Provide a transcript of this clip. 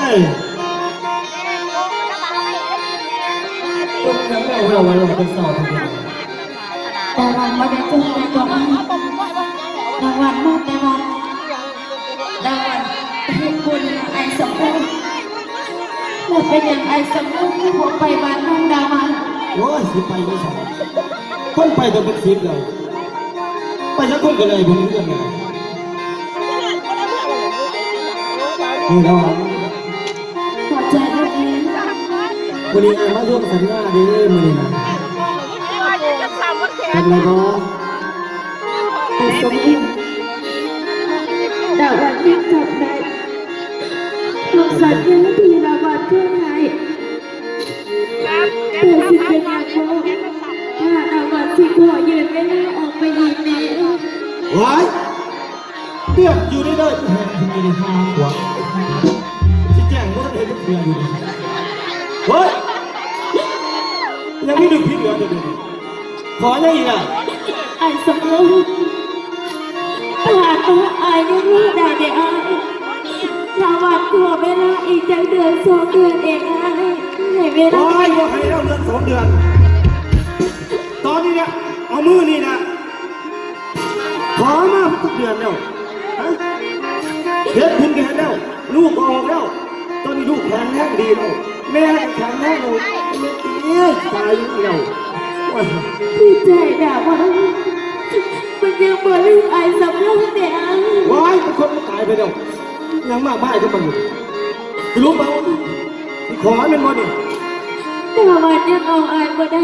คนยังไม่เอาเราไปสอบแต่วันมาได้เจอกันก่อนรางวัลมาแต่วันรางวัลเห็นบุญไอ้สมบูรณ์แล้วเป็นอย่างไอ้สมบูรณ์ที่ผมไปบ้านน้องดาวันโอ้ยสิไปไม่สอบคนไปแต่เป็นสิบเลยไปสักคนก็เลยผมเรื่องไงนี่เราขอบใจด้วยเอง วันนี้มาร่วมสัญญาดีมือนี่นะเป็นไงบ้างไอ้สมบูรณ์ดาวันยังจำได้ลูกสัญญาที่ดาวันเคยให้แต่สิเป็นอย่างโง่ถ้าดาวันที่ขอยืนไม่ได้ออกไปอีกนี้ว้ายเตี้ยอยู่ได้เลยมีห้าหัวชี้แจงว่าต้องเห็นเพื่อนอยู่เฮ้ยยังไม่ดึกพี่เหลือเดี๋ยวขอยังอีกอ่ะไอ้สมบูรณ์ผ่านมาไอ้ยังรู้ได้เดี๋ยวไอ้ถ้าวันกลัวเวลาอีกจากเดือน2 เดือนเองไอ้ให้เวลาโอ้ยว่าให้เราเดือน2 เดือนตอนนี้เนี่ยเอามือนี่นะขอมาทุกเดือนแล้วเด็กคุณแก่แล้วลูกออกแล้วตอนนี้ลูกแข็งแรงดีแล้วแม่แข็งแรงแล้วเนี่ยตายแล้วพี่ใจด่าว่ามันยังบ่ลืมไอ้สำลักเนี่ยว้ายเป็นคนตายไปแล้วยังมากบ้าจะมันอยู่รู้เปล่าขอมันบ่เนี่ยแต่วันยังเอาไอ้บ่ได้